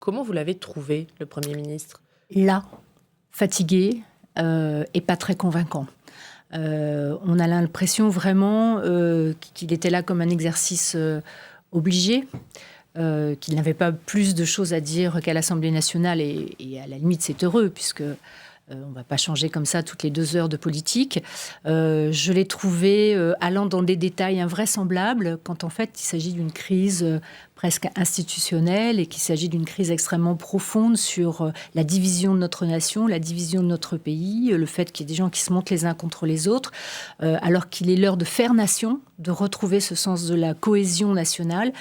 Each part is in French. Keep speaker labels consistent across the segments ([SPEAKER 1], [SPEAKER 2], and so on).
[SPEAKER 1] Comment vous l'avez trouvé, le Premier ministre ?
[SPEAKER 2] Là, fatigué et pas très convaincant. On a l'impression vraiment qu'il était là comme un exercice obligé, qu'il n'avait pas plus de choses à dire qu'à l'Assemblée nationale, et à la limite c'est heureux, puisque on ne va pas changer comme ça toutes les 2 heures de politique. Je l'ai trouvé allant dans des détails invraisemblables, quand en fait il s'agit d'une crise presque institutionnelle et qu'il s'agit d'une crise extrêmement profonde sur la division de notre nation, la division de notre pays, le fait qu'il y ait des gens qui se montent les uns contre les autres, alors qu'il est l'heure de faire nation, de retrouver ce sens de la cohésion nationale.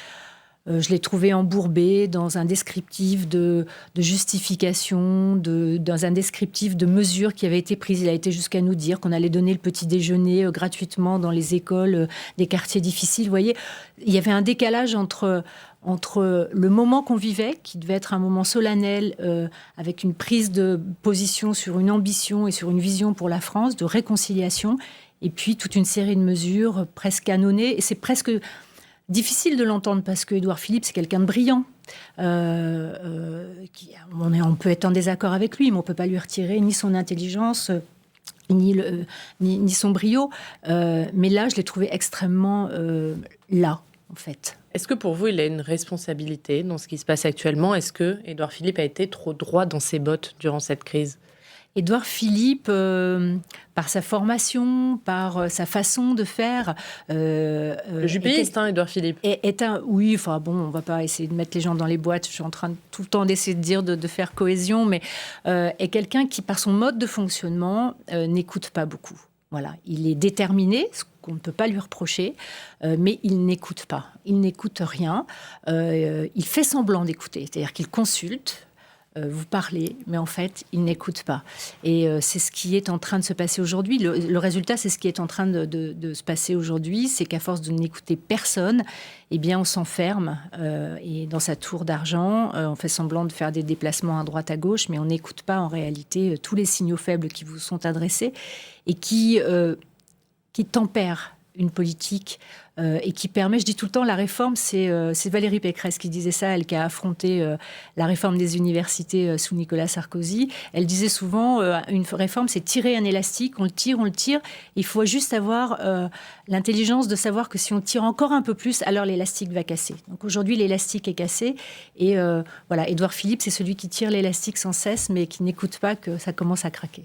[SPEAKER 2] Je l'ai trouvé embourbé dans un descriptif de justification, dans un descriptif de mesures qui avaient été prises. Il a été jusqu'à nous dire qu'on allait donner le petit déjeuner gratuitement dans les écoles des quartiers difficiles. Vous voyez, il y avait un décalage entre le moment qu'on vivait, qui devait être un moment solennel, avec une prise de position sur une ambition et sur une vision pour la France, de réconciliation, et puis toute une série de mesures presque canonnées. Et c'est presque difficile de l'entendre parce que Édouard Philippe, c'est quelqu'un de brillant. On peut être en désaccord avec lui, mais on ne peut pas lui retirer ni son intelligence, ni son brio. Mais là, je l'ai trouvé extrêmement là, en fait.
[SPEAKER 1] Est-ce que pour vous, il a une responsabilité dans ce qui se passe actuellement ? Est-ce que Édouard Philippe a été trop droit dans ses bottes durant cette crise ?
[SPEAKER 2] Édouard Philippe, par sa formation, par sa façon de faire...
[SPEAKER 1] le jupéiste, Édouard Philippe.
[SPEAKER 2] Oui, enfin bon, on ne va pas essayer de mettre les gens dans les boîtes. Je suis en train tout le temps d'essayer de dire de faire cohésion, mais est quelqu'un qui, par son mode de fonctionnement, n'écoute pas beaucoup. Voilà, il est déterminé, ce qu'on ne peut pas lui reprocher, mais il n'écoute pas. Il n'écoute rien. Il fait semblant d'écouter, c'est-à-dire qu'il consulte. Vous parlez, mais en fait, il n'écoute pas. Et c'est ce qui est en train de se passer aujourd'hui. Le résultat, c'est ce qui est en train de se passer aujourd'hui, c'est qu'à force de n'écouter personne, eh bien, on s'enferme et dans sa tour d'argent, on fait semblant de faire des déplacements à droite à gauche, mais on n'écoute pas en réalité tous les signaux faibles qui vous sont adressés et qui tempèrent une politique et qui permet, je dis tout le temps, la réforme, c'est Valérie Pécresse qui disait ça, elle qui a affronté la réforme des universités sous Nicolas Sarkozy. Elle disait souvent, une réforme, c'est tirer un élastique, on le tire. Il faut juste avoir l'intelligence de savoir que si on tire encore un peu plus, alors l'élastique va casser. Donc aujourd'hui, l'élastique est cassé et voilà, Édouard Philippe, c'est celui qui tire l'élastique sans cesse, mais qui n'écoute pas que ça commence à craquer.